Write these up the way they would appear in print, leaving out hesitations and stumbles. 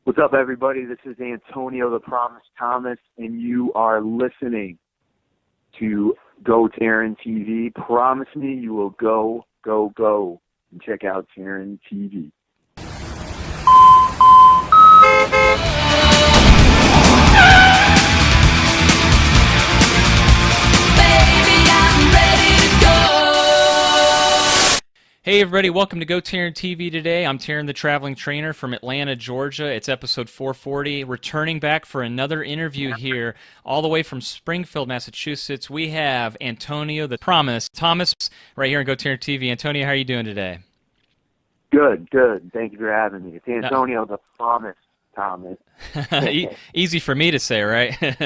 What's up, everybody? This is Antonio the Promise Thomas, and you are listening to GoTarryn TV. Promise me you will go, go, go, and check out Tarryn TV. Hey everybody, welcome to GoTarryn TV today. I'm Tarryn the Traveling Trainer from Atlanta, Georgia. It's episode 440. Returning back for another interview here, all the way from Springfield, Massachusetts. We have Antonio the Promise Thomas right here on GoTarryn TV. Antonio, how are you doing today? Good, good. Thank you for having me. It's Antonio the Promise Thomas. Easy for me to say, right? Right.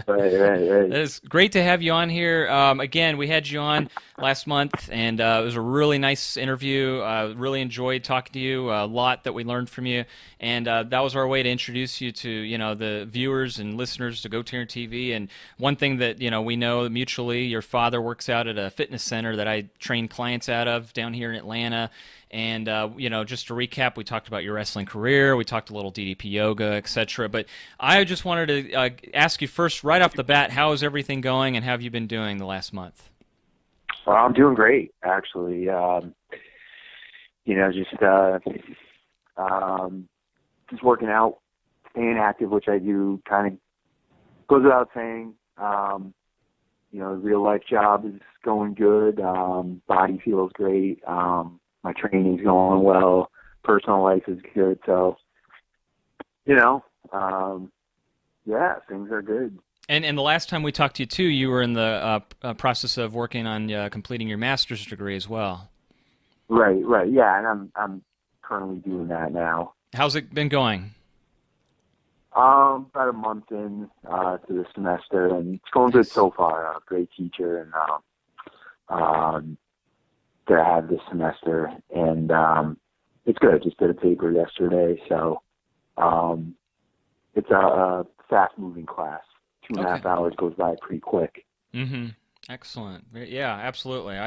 It's great to have you on here. Again, we had you on last month, and it was a really nice interview. Really enjoyed talking to you. A lot that we learned from you, and that was our way to introduce you to the viewers and listeners to GoTarryn TV. And one thing that we know mutually, your father works out at a fitness center that I train clients out of down here in Atlanta. And, just to recap, we talked about your wrestling career, we talked a little DDP yoga, etc. But I just wanted to ask you first, right off the bat, how is everything going and how have you been doing the last month? Well, I'm doing great, actually. Just working out, staying active, which I do kind of goes without saying. The real life job is going good. Body feels great. My training's going well. Personal life is good. So, things are good. And the last time we talked to you, too, you were in the process of working on completing your master's degree as well. Right. Yeah, and I'm currently doing that now. How's it been going? About a month in to the semester, and it's going good so far. Great teacher, and that I have this semester, and it's good. I just did a paper yesterday, so it's a fast-moving class. 2.5 hours goes by pretty quick. Mm-hmm. Excellent. Yeah, absolutely.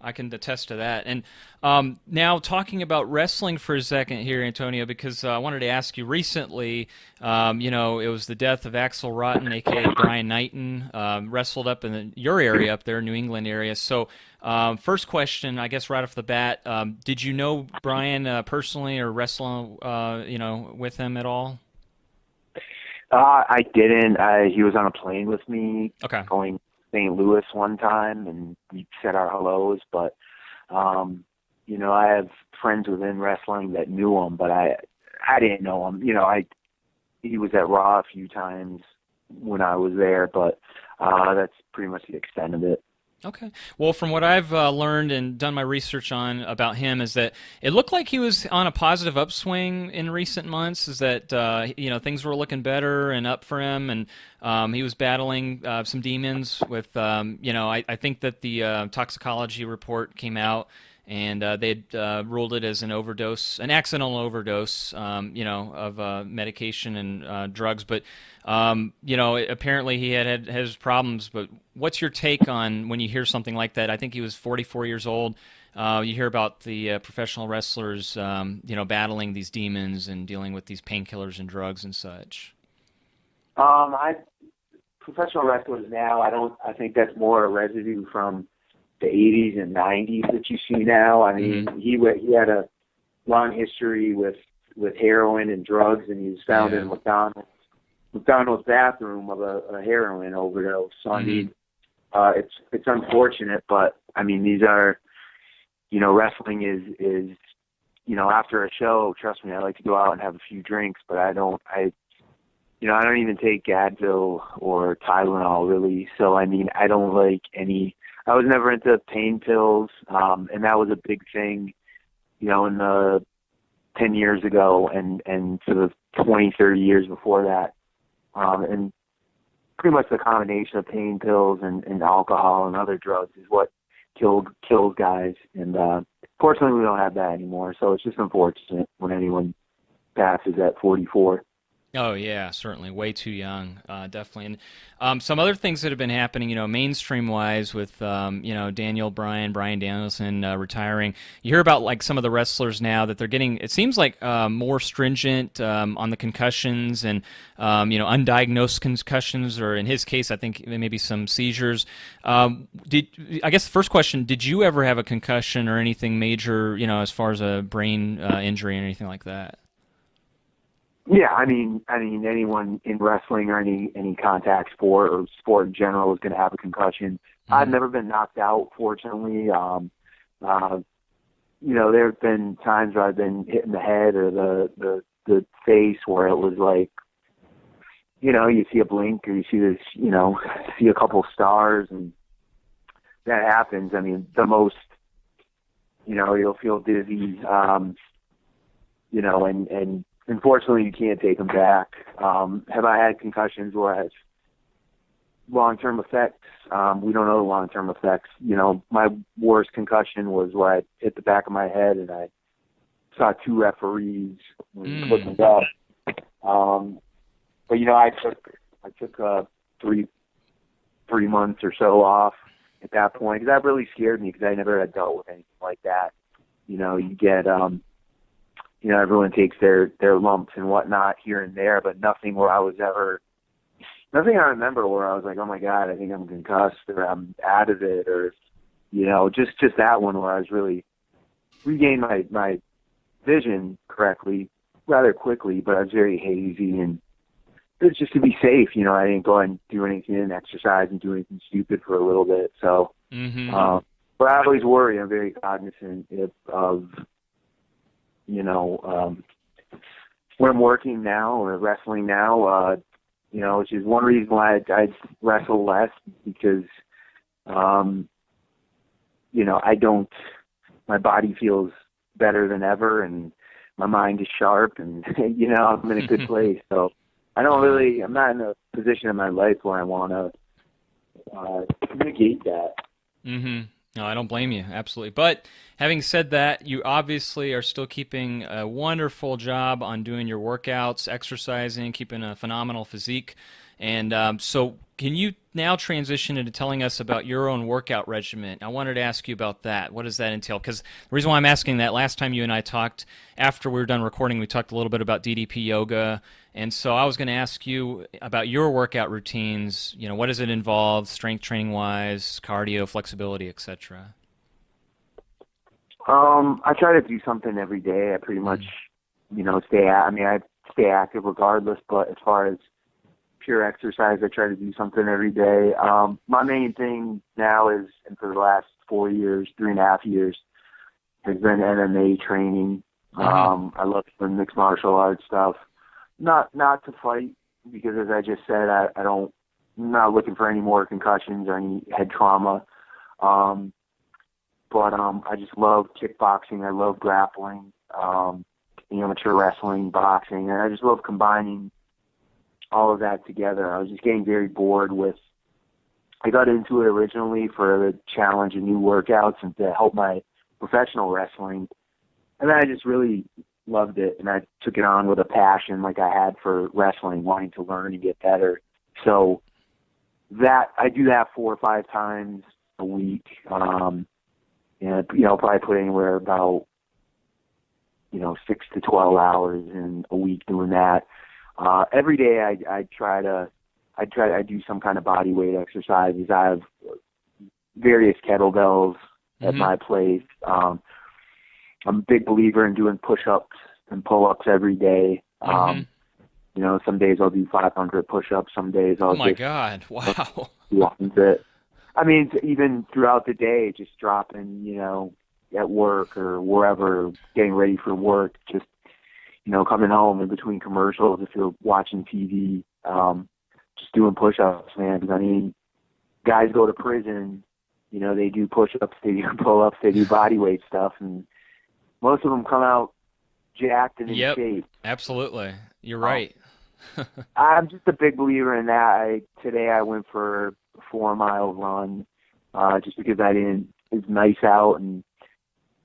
I can attest to that. And now talking about wrestling for a second here, Antonio, because I wanted to ask you recently, it was the death of Axel Rotten, a.k.a. Brian Knighton, wrestled up in your area up there, New England area. So first question, I guess right off the bat, did you know Brian personally or wrestle, with him at all? I didn't. He was on a plane with me going St. Louis one time, and we said our hellos, but, I have friends within wrestling that knew him, but I didn't know him. He was at Raw a few times when I was there, but that's pretty much the extent of it. Okay. Well, from what I've learned and done my research on about him is that it looked like he was on a positive upswing in recent months, is that, things were looking better and up for him, and he was battling some demons with, I think that the toxicology report came out, and they had ruled it as an accidental overdose, of medication and drugs. But, apparently he had his problems. But what's your take on when you hear something like that? I think he was 44 years old. You hear about the professional wrestlers, battling these demons and dealing with these painkillers and drugs and such. Professional wrestlers now, I think that's more a residue from the 80s and 90s that you see now. I mean, he had a long history with heroin and drugs, and he was found in McDonald's bathroom of a heroin overdose. So I mean, it's unfortunate, but I mean, these are, wrestling is after a show, trust me, I like to go out and have a few drinks, but I don't even take Advil or Tylenol really. So I mean, I don't like any. I was never into pain pills, and that was a big thing, in the 10 years ago and for the 20, 30 years before that. And pretty much the combination of pain pills and alcohol and other drugs is what kills guys. And fortunately, we don't have that anymore. So it's just unfortunate when anyone passes at 44. Oh yeah, certainly. Way too young, definitely. And some other things that have been happening, mainstream wise, with Daniel Bryan, Brian Danielson retiring. You hear about like some of the wrestlers now that they're getting. It seems like more stringent on the concussions and undiagnosed concussions, or in his case, I think maybe some seizures. I guess the first question: did you ever have a concussion or anything major? As far as a brain injury or anything like that? Yeah, I mean, anyone in wrestling or any contact sport or sport in general is going to have a concussion. I've never been knocked out, fortunately. There have been times where I've been hit in the head or the face where it was like, you see a blink or you see this, see a couple stars, and that happens. I mean, the most, you'll feel dizzy, and unfortunately, you can't take them back. Have I had concussions where I have long-term effects? We don't know the long-term effects. My worst concussion was where I hit the back of my head and I saw two referees looking up. But I took 3 months or so off at that point, because that really scared me, because I never had dealt with anything like that. You get everyone takes their lumps and whatnot here and there, but nothing I remember where I was like, oh my God, I think I'm concussed or I'm out of it, or, just that one where I was really regained my vision correctly rather quickly, but I was very hazy, and it was just to be safe. I didn't go and do anything and exercise and do anything stupid for a little bit. So, but I always worry. I'm very cognizant of when I'm working now or wrestling now, which is one reason why I wrestle less, because, my body feels better than ever, and my mind is sharp, and, I'm in a good place. So I'm not in a position in my life where I want to negate that. No, I don't blame you, absolutely. But having said that, you obviously are still keeping a wonderful job on doing your workouts, exercising, keeping a phenomenal physique. And so can you now transition into telling us about your own workout regimen? I wanted to ask you about that. What does that entail? Because the reason why I'm asking that, last time you and I talked, after we were done recording, we talked a little bit about DDP yoga. And so I was going to ask you about your workout routines. What does it involve, strength training-wise, cardio, flexibility, etc.? I try to do something every day. I pretty much, I stay active regardless, but as far as pure exercise, I try to do something every day. My main thing now is, and for the last 4 years, 3.5 years, has been MMA training. I love the mixed martial arts stuff. Not to fight, because as I just said, I'm not looking for any more concussions or any head trauma. But I just love kickboxing. I love grappling, amateur wrestling, boxing, and I just love combining all of that together. I was just getting very bored with. I got into it originally for the challenge and new workouts and to help my professional wrestling, and then I just really loved it, and I took it on with a passion like I had for wrestling, wanting to learn and get better. So that I do that 4 or 5 times a week. Probably put anywhere about 6 to 12 hours in a week doing that. Every day I do some kind of body weight exercises. I have various kettlebells at my place. I'm a big believer in doing push-ups and pull-ups every day. Some days I'll do 500 push-ups. Some days I'll God, wow. I mean, even throughout the day, just dropping, at work or wherever, getting ready for work, just, coming home in between commercials, if you're watching TV, just doing push-ups, man. Because, I mean, guys go to prison, they do push-ups, they do pull-ups, they do body weight stuff, and most of them come out jacked and in shape. Absolutely. You're right. I'm just a big believer in that. Today I went for a 4-mile run, just because it's nice out, and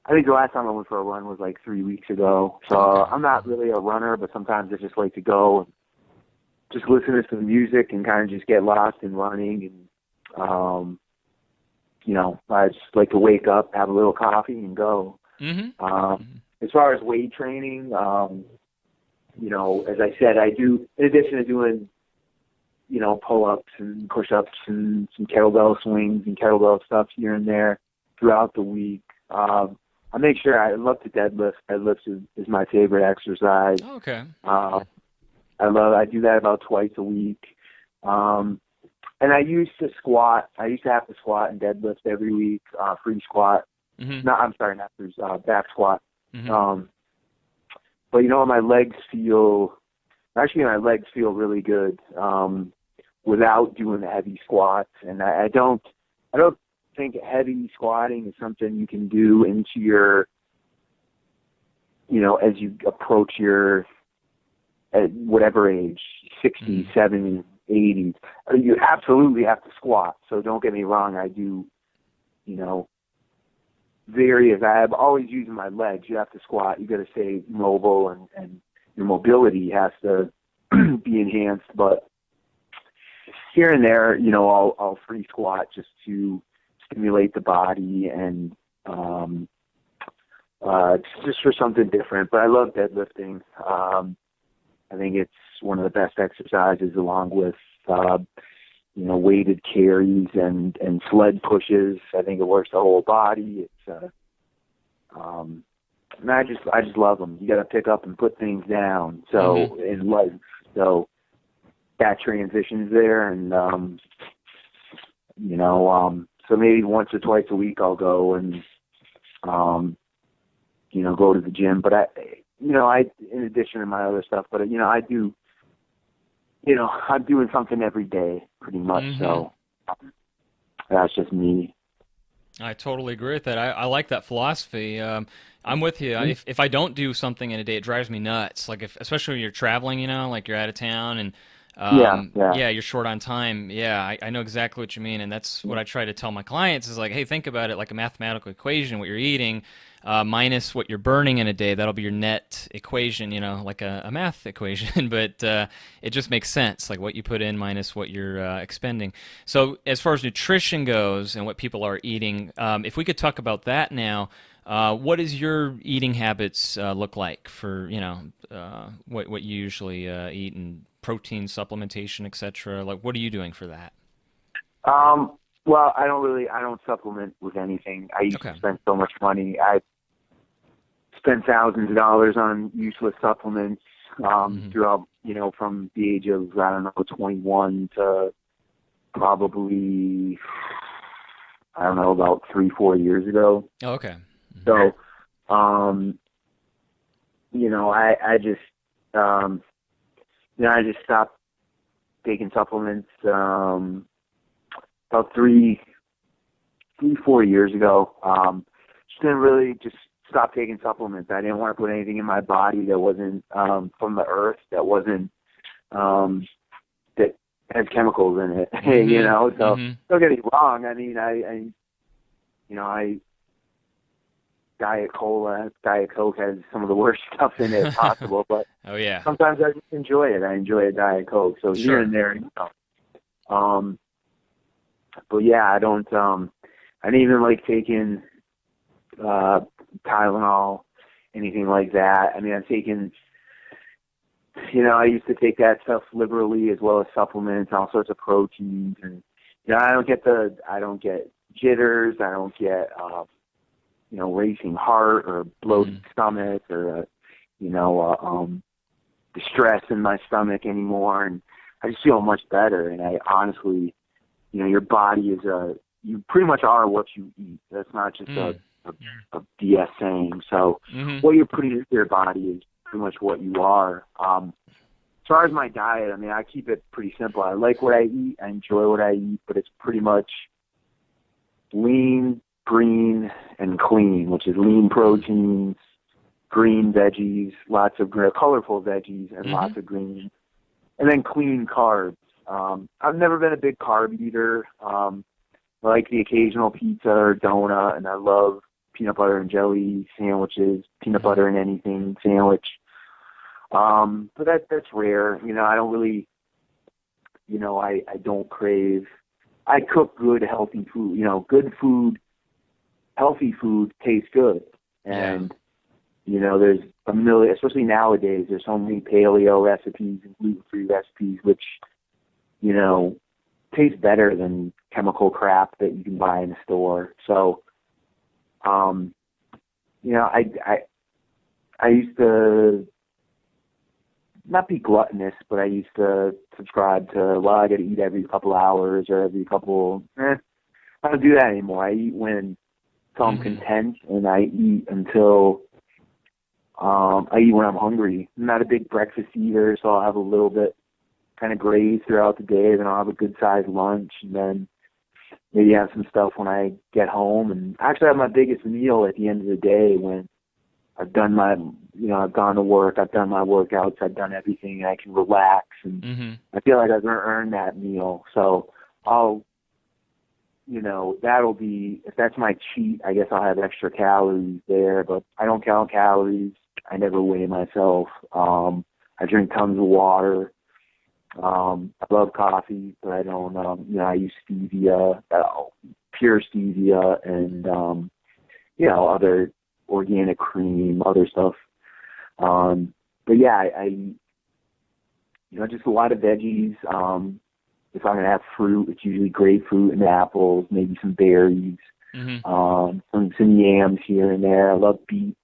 I think the last time I went for a run was like 3 weeks ago. So I'm not really a runner, but sometimes I just like to go just listen to some music and kind of just get lost in running. And, you know, I just like to wake up, have a little coffee, and go. As far as weight training, you know, as I said, I do, in addition to doing, you know, pull-ups and push-ups and some kettlebell swings and kettlebell stuff here and there throughout the week. I make sure I love to deadlift. Deadlift is my favorite exercise. Okay. I do that about twice a week. And I used to squat. I used to have to squat and deadlift every week, free squat. No, I'm sorry, not free, back squat. But you know, my legs feel really good without doing the heavy squats. And I don't think heavy squatting is something you can do into your, you know, as you approach your, at whatever age, 60, 70, 80. You absolutely have to squat. So don't get me wrong, I do, you know, I'm always using my legs. You have to squat. You got to stay mobile, and your mobility has to be enhanced. But here and there, you know, I'll free squat just to stimulate the body and just for something different. But I love deadlifting. I think it's one of the best exercises, along with you know, weighted carries and sled pushes. I think it works the whole body. It's and I just love them. You got to pick up and put things down. So in life, so that transitions there, and you know, so maybe once or twice a week I'll go and you know, go to the gym. But I in addition to my other stuff, but you know, I do. You know, I'm doing something every day, pretty much. So that's just me. I totally agree with that. I like that philosophy. I'm with you. If I don't do something in a day, it drives me nuts. Like especially when you're traveling, you know, like you're out of town and you're short on time. Yeah, I know exactly what you mean, and that's what I try to tell my clients is like, hey, think about it like a mathematical equation. What you're eating minus what you're burning in a day, that'll be your net equation, you know, like a math equation. But it just makes sense, like what you put in minus what you're expending. So as far as nutrition goes and what people are eating, if we could talk about that now, what does your eating habits look like for, you know, what you usually eat, and protein supplementation, etc.? Like, what are you doing for that? Well, I don't supplement with anything. I used to spend so much money. I spent thousands of dollars on useless supplements throughout, you know, from the age of, 21 to probably, about 3-4 years ago. Oh, okay. So, you know, I just, I just stopped taking supplements about 3-4 years ago. Just didn't really just stop taking supplements. I didn't want to put anything in my body that wasn't from the earth, that wasn't that has chemicals in it. You know, so don't get me wrong. I mean, I Diet Coke has some of the worst stuff in it possible, but sometimes I just enjoy it. I enjoy a Diet Coke, so here and there, you know. But yeah, I don't even like taking Tylenol, anything like that. I mean, I've taken, you know, I used to take that stuff liberally, as well as supplements, all sorts of proteins, and you know, I don't get jitters, I don't get you know, racing heart or bloated stomach or you know, distress in my stomach anymore, and I just feel much better. And I honestly, you know, your body is you pretty much are what you eat. That's not just a BS saying. So what you're putting into your body is pretty much what you are. As far as my diet, I mean, I keep it pretty simple. I like what I eat. I enjoy what I eat, but it's pretty much lean, green, and clean, which is lean proteins, green veggies, lots of colorful veggies, and lots of greens, and then clean carbs. I've never been a big carb eater. I like the occasional pizza or donut, and I love peanut butter and jelly sandwiches, peanut butter and anything sandwich. But that's rare. You know, I don't really I don't crave. I cook good, healthy food. Good food, healthy food tastes good. And, there's a million, especially nowadays, there's so many paleo recipes and gluten-free recipes, which, taste better than chemical crap that you can buy in the store. So, I used to not be gluttonous, but I used to subscribe to, well, I got to eat every couple hours or every couple. I don't do that anymore. I eat when I'm content, and I eat until I eat when I'm hungry. I'm not a big breakfast eater, so I'll have a little bit kind of graze throughout the day, then I'll have a good sized lunch, and then maybe have some stuff when I get home. And actually have my biggest meal at the end of the day when I've done I've gone to work, I've done my workouts, I've done everything, and I can relax, and I feel like I've earned that meal. So that'll be, if that's my cheat, I guess I'll have extra calories there, but I don't count calories. I never weigh myself. I drink tons of water. I love coffee, but I don't, I use stevia, pure stevia, and, other organic cream, other stuff. But yeah, I just a lot of veggies. If I'm going to have fruit, it's usually grapefruit and apples, maybe some berries, some yams here and there. I love beets,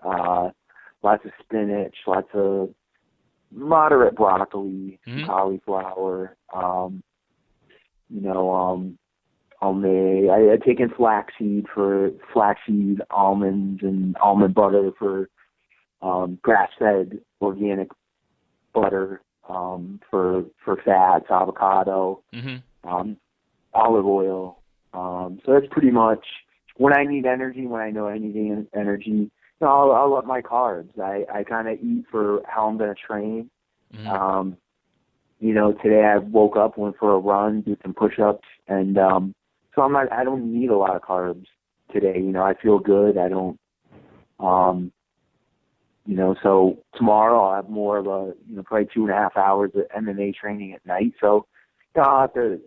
lots of spinach, lots of moderate broccoli, cauliflower. I take in flaxseed almonds and almond butter for grass-fed organic butter, for fats, avocado, olive oil. So that's pretty much when I need energy, when I know I need energy. I'll up my carbs. I kind of eat for how I'm going to train. Today I woke up, went for a run, did some push-ups, and so I don't need a lot of carbs today. I feel good. I don't, so tomorrow I'll have more of a, probably 2.5 hours of MMA training at night. So I'll have to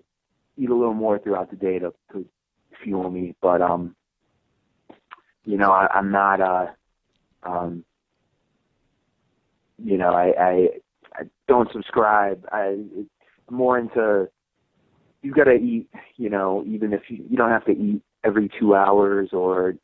eat a little more throughout the day to fuel me. But, I'm not, I don't subscribe. I'm more into, you got to eat, even if you don't have to eat every 2 hours or,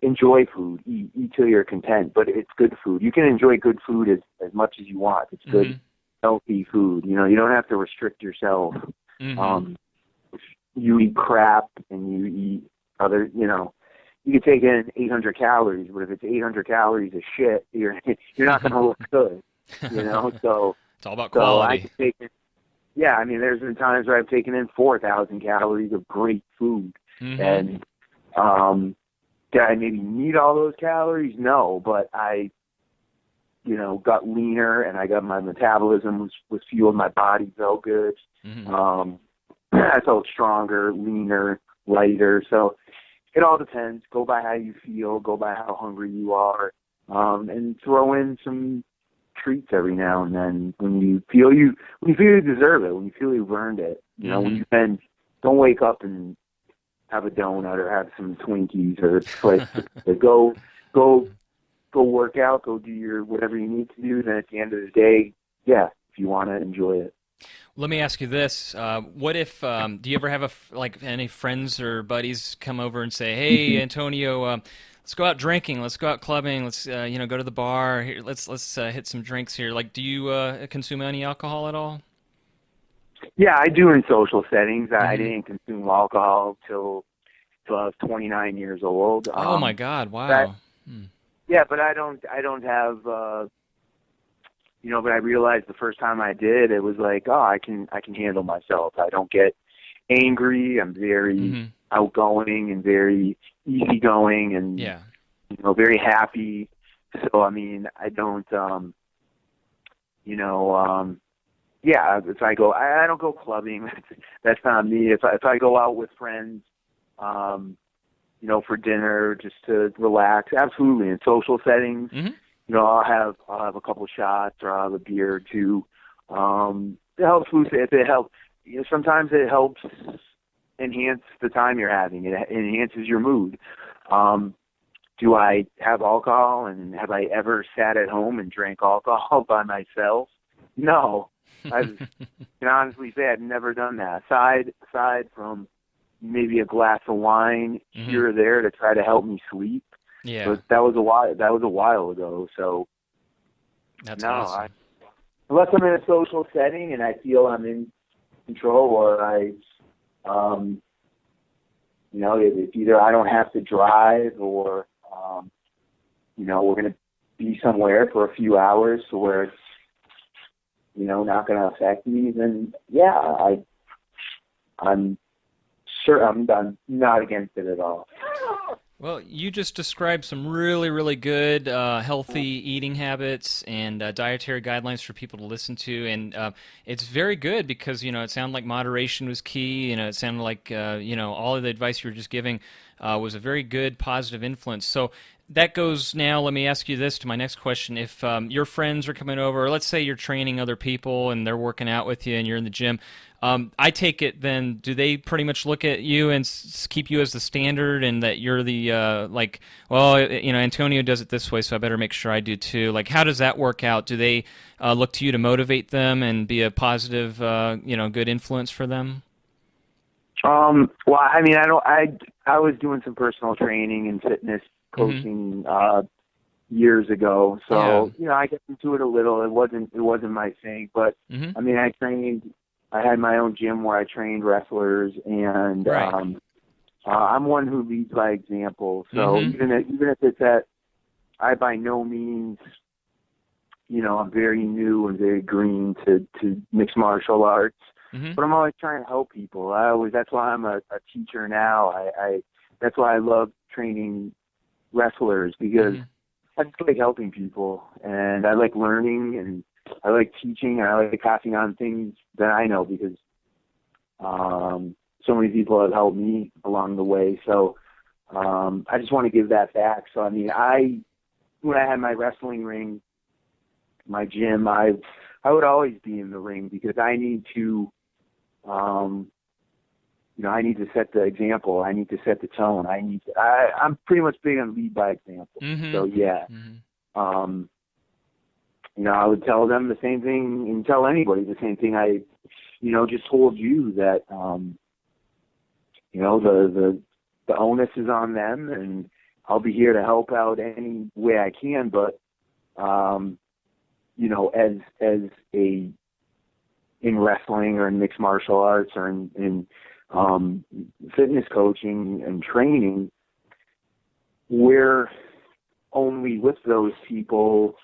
enjoy food, eat till you're content, but it's good food. You can enjoy good food as much as you want. It's good, healthy food. You don't have to restrict yourself. You eat crap and you eat other, you can take in 800 calories, but if it's 800 calories of shit, you're not going to look good, so it's all about quality. I can take in, there's been times where I've taken in 4,000 calories of great food, and did I maybe need all those calories? No, but I, got leaner, and I got my metabolism was fueled. My body felt good. I felt stronger, leaner, lighter. So it all depends. Go by how you feel. Go by how hungry you are, and throw in some treats every now and then when you feel you deserve it. When you feel you've earned it. When you don't wake up and have a donut or have some Twinkies or go work out, go do your whatever you need to do. Then at the end of the day, if you want to enjoy it. Let me ask you this: what if do you ever have any friends or buddies come over and say, "Hey, Antonio, let's go out drinking, let's go out clubbing, let's go to the bar. Here, let's hit some drinks here." Like, do you consume any alcohol at all? Yeah, I do in social settings. I didn't consume alcohol till I was 29 years old. Oh my God! Wow. Yeah, but I don't have. But I realized the first time I did, it was like, I can handle myself. I don't get angry. I'm very outgoing and very easygoing and very happy. So I don't. If I go, I don't go clubbing. That's not me. If I go out with friends, for dinner, just to relax, absolutely. In social settings, I'll have a couple shots or I'll have a beer or two. It helps lose it. It helps. You know, sometimes it helps enhance the time you're having. It enhances your mood. Do I have alcohol, and have I ever sat at home and drank alcohol by myself? No. I can honestly say I've never done that. Aside from maybe a glass of wine here or there to try to help me sleep. Yeah. But that was a while ago. So that's no, awesome. Unless I'm in a social setting and I feel I'm in control, or you know, if either I don't have to drive, or you know, we're going to be somewhere for a few hours so where it's, you know, not going to affect me, then yeah, I'm sure I'm not against it at all. Well, you just described some really, really good healthy eating habits and dietary guidelines for people to listen to, and it's very good because, you know, it sounded like moderation was key. You know, it sounded like, you know, all of the advice you were just giving was a very good, positive influence. So that goes now, let me ask you this to my next question. If your friends are coming over, or let's say you're training other people and they're working out with you and you're in the gym, I take it then, do they pretty much look at you and keep you as the standard, and that you're the, like, well, you know, Antonio does it this way, so I better make sure I do too. Like, how does that work out? Do they look to you to motivate them and be a positive, you know, good influence for them? Well, I mean, I was doing some personal training and fitness coaching years ago, so you know, I get into it a little. It wasn't my thing, but I mean, I had my own gym where I trained wrestlers, and I'm one who leads by example. So even if it's I by no means, you know, I'm very new and very green to mixed martial arts, but I'm always trying to help people. That's why I'm a teacher now. That's why I love training wrestlers, because I just like helping people, and I like learning, and I like teaching, and I like passing on things that I know, because so many people have helped me along the way. So I just want to give that back. So I mean, when I had my wrestling ring, my gym, I would always be in the ring, because I need to, you know, I need to set the example. I need to set the tone. I'm pretty much big on lead by example. So yeah. You know, I would tell them the same thing, and tell anybody the same thing I, you know, just told you, that, you know, the onus is on them, and I'll be here to help out any way I can. But, you know, as in wrestling or in mixed martial arts or in fitness coaching and training, we're only with those people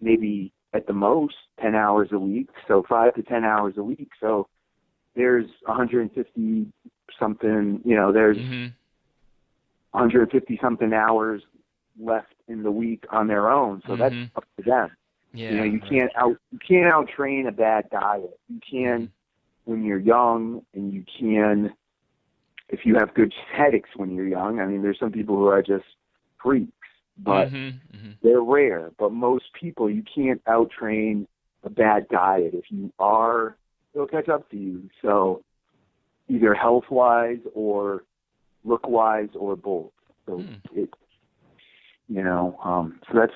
maybe at the most 10 hours a week, so 5 to 10 hours a week. So there's 150 something, you know, there's 150 something hours left in the week on their own. So that's up to them. Yeah, you know, you can't out train a bad diet. You can when you're young, and you can if you have good genetics when you're young. I mean, there's some people who are just freaks, but they're rare. But most people, you can't out-train a bad diet. If you are, it'll catch up to you. So either health-wise or look-wise or both. So it, you know, so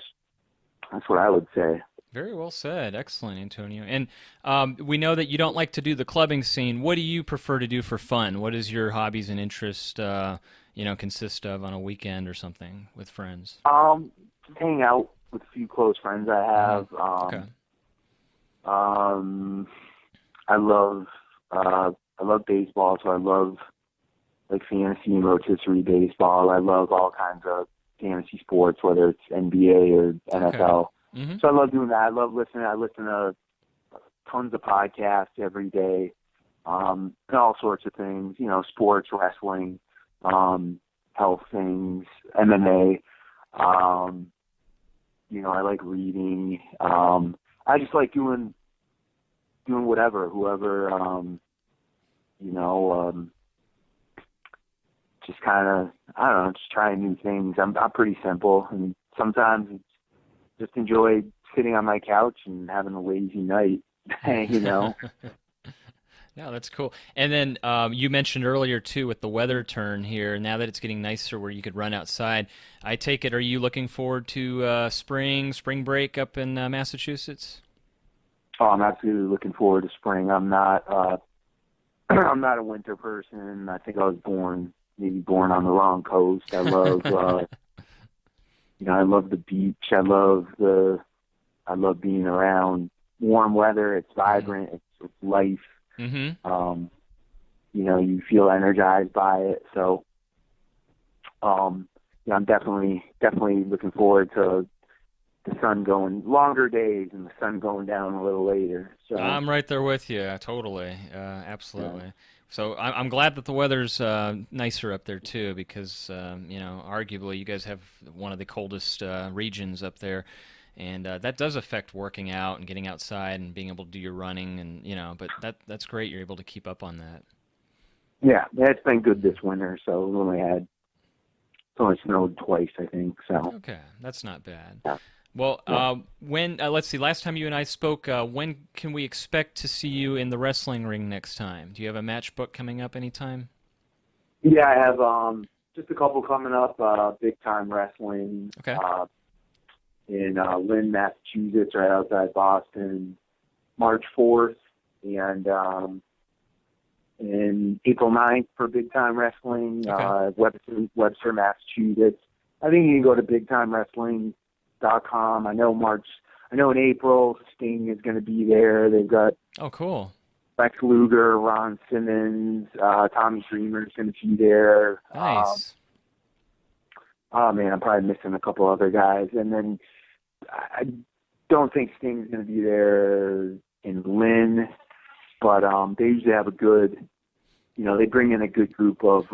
that's what I would say. Very well said. Excellent, Antonio. And we know that you don't like to do the clubbing scene. What do you prefer to do for fun? What is your hobbies and interests, you know, consist of on a weekend or something with friends? Just hang out with a few close friends I have. Okay. I love baseball, so I love like fantasy and rotisserie baseball. I love all kinds of fantasy sports, whether it's NBA or NFL. So I love doing that. I love listening. I listen to tons of podcasts every day, and all sorts of things, you know, sports, wrestling, health things, MMA. You know, I like reading. I just like doing whatever, whoever, you know, just kind of, I don't know, just trying new things. I'm pretty simple, and sometimes it's just enjoy sitting on my couch and having a lazy night. you know. No, that's cool. And then you mentioned earlier too with the weather turn here. Now that it's getting nicer, where you could run outside, I take it. Are you looking forward to spring break up in Massachusetts? Oh, I'm absolutely looking forward to spring. I'm not I'm not a winter person. I think I was maybe born on the wrong coast. I love I love the beach. I love being around warm weather. It's vibrant. It's life. Mm-hmm. You feel energized by it. So, I'm definitely looking forward to the sun going longer days and the sun going down a little later. So I'm right there with you, totally, absolutely. Yeah. So I'm glad that the weather's nicer up there too, because arguably you guys have one of the coldest regions up there, and that does affect working out and getting outside and being able to do your running, and but that's great. You're able to keep up on that. Yeah, it's been good this winter. So it's only snowed twice, I think. So okay, that's not bad. Yeah. Well, when let's see, last time you and I spoke, when can we expect to see you in the wrestling ring next time? Do you have a match book coming up anytime? Yeah, I have just a couple coming up. Big Time Wrestling. Okay. In Lynn, Massachusetts, right outside Boston, March 4th, and in April 9th for Big Time Wrestling, Webster, Massachusetts. I think you can go to BigTimeWrestling.com. I know in April, Sting is going to be there. They've got cool. Lex Luger, Ron Simmons, Tommy Dreamer's going to be there. Nice. Oh man, I'm probably missing a couple other guys. And then I don't think Sting's going to be there in Lynn, but they usually have a good, they bring in a good group of,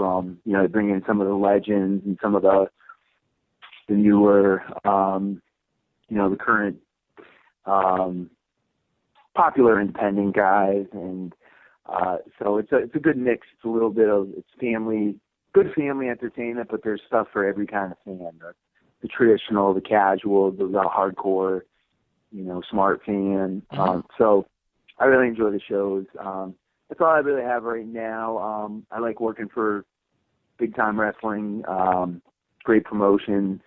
they bring in some of the legends and some of the newer, the current popular independent guys, and so it's a good mix. It's a little bit of good family entertainment, but there's stuff for every kind of fan. The traditional, the casual, the hardcore, smart fan. So I really enjoy the shows. That's all I really have right now. I like working for Big Time Wrestling. Great promotion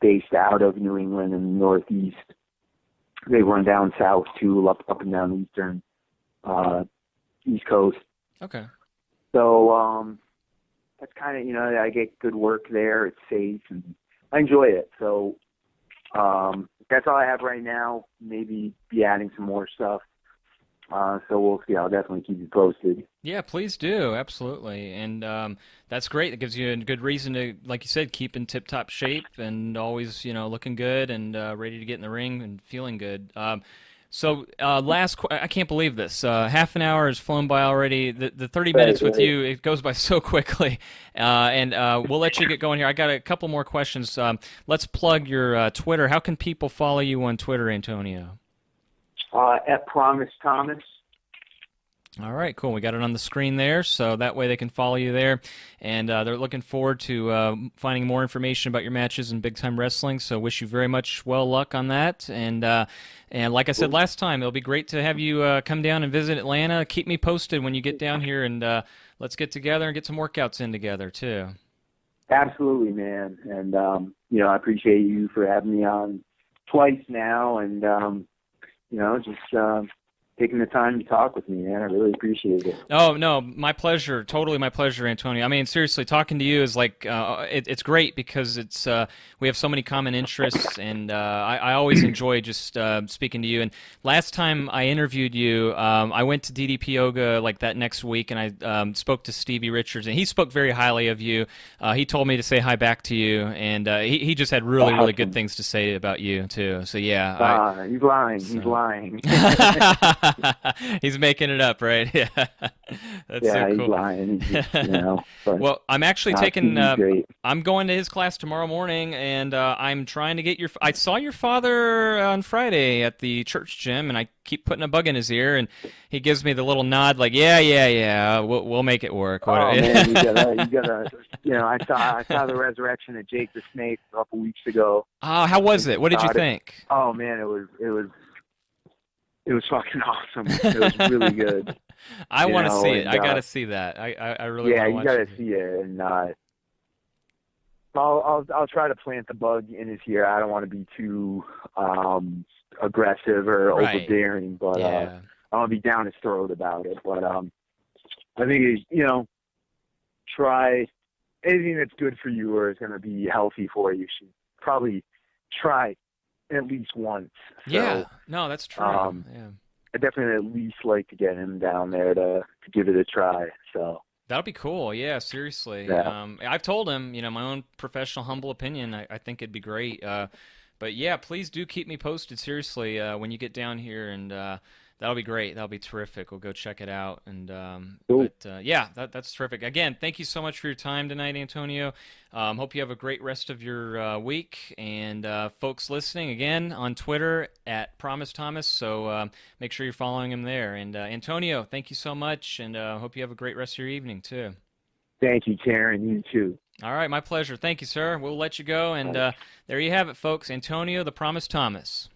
based out of New England and the Northeast. They run down south too, up and down the East Coast. Okay. So that's kind of, I get good work there. It's safe and I enjoy it. So that's all I have right now. Maybe be adding some more stuff. So we'll see. I'll definitely keep you posted. Yeah, please do. Absolutely. And that's great. It gives you a good reason to, like you said, keep in tip-top shape and always, looking good and ready to get in the ring and feeling good. So I can't believe this. Half an hour has flown by already. The 30 minutes with you, it goes by so quickly. And we'll let you get going here. I got a couple more questions. Let's plug your Twitter. How can people follow you on Twitter, Antonio? At Promise Thomas. All right, cool. We got it on the screen there, so that way they can follow you there. And they're looking forward to finding more information about your matches in Big Time Wrestling, so wish you very much luck on that. And like I said last time, it'll be great to have you come down and visit Atlanta. Keep me posted when you get down here, and let's get together and get some workouts in together, too. Absolutely, man. And, I appreciate you for having me on twice now, and, just taking the time to talk with me, man. I really appreciate it. Oh, no, my pleasure. Totally my pleasure, Antonio. I mean, seriously, talking to you is like, it's great because we have so many common interests, and I always enjoy just speaking to you. And last time I interviewed you, I went to DDP Yoga like that next week, and I spoke to Stevie Richards, and he spoke very highly of you. He told me to say hi back to you, and he just had really good things to say about you, too. So, yeah. He's lying. He's lying. He's making it up, right? Yeah, that's so cool. He's lying. Well, I'm actually taking. I'm going to his class tomorrow morning, and I'm trying to get your. I saw your father on Friday at the church gym, and I keep putting a bug in his ear, and he gives me the little nod, like, yeah, we'll make it work. Oh man, you gotta. I saw the resurrection of Jake the Snake a couple weeks ago. Oh, how was it? What did you think? Oh man, it was it was fucking awesome. It was really good. I want to see it. And, I got to see that. I really yeah, want to you watch got to it. see it. And I'll try to plant the bug in his ear. I don't want to be too aggressive or Right. overbearing, but Yeah. I want to be down his throat about it. But I think it's, try anything that's good for you or is going to be healthy for you. You should probably try at least once. So, Yeah. No, that's true. Yeah. I definitely at least like to get him down there to give it a try. So That'll be cool. Yeah, seriously. yeah. I've told him, my own professional, humble opinion. I think it'd be great. But yeah, please do keep me posted. Seriously, when you get down here, and that'll be great. That'll be terrific. We'll go check it out. And Cool. but yeah, that's terrific. Again, thank you so much for your time tonight, Antonio. Hope you have a great rest of your week. And folks listening, again on Twitter at Promise Thomas. So make sure you're following him there. And Antonio, thank you so much, and hope you have a great rest of your evening too. Thank you, Tarryn. You too. All right, my pleasure. Thank you, sir. We'll let you go. And there you have it, folks. Antonio the Promise Thomas.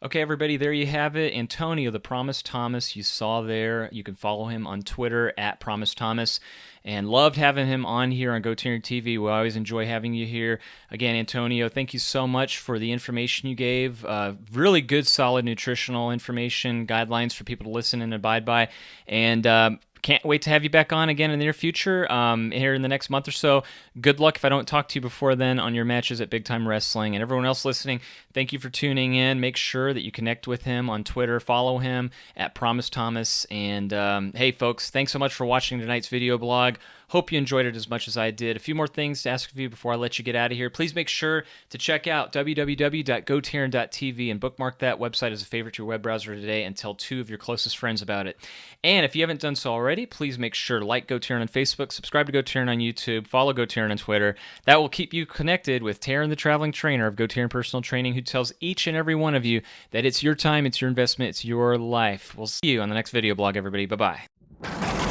Okay, everybody, there you have it. Antonio, the Promise Thomas, you saw there. You can follow him on Twitter at Promise Thomas. And loved having him on here on GoTarryn TV. We always enjoy having you here. Again, Antonio, thank you so much for the information you gave. Really good, solid nutritional information, guidelines for people to listen and abide by. And can't wait to have you back on again in the near future, here in the next month or so. Good luck if I don't talk to you before then on your matches at Big Time Wrestling. And everyone else listening, thank you for tuning in. Make sure that you connect with him on Twitter. Follow him at Promise Thomas. And hey, folks, thanks so much for watching tonight's video blog. Hope you enjoyed it as much as I did. A few more things to ask of you before I let you get out of here. Please make sure to check out www.gotarryn.tv and bookmark that website as a favorite to your web browser today and tell 2 of your closest friends about it. And if you haven't done so already, please make sure to like GoTarryn on Facebook, subscribe to GoTarryn on YouTube, follow GoTarryn on Twitter. That will keep you connected with Tarryn the Traveling Trainer of GoTarryn Personal Training, who tells each and every one of you that it's your time, it's your investment, it's your life. We'll see you on the next video blog, everybody. Bye-bye.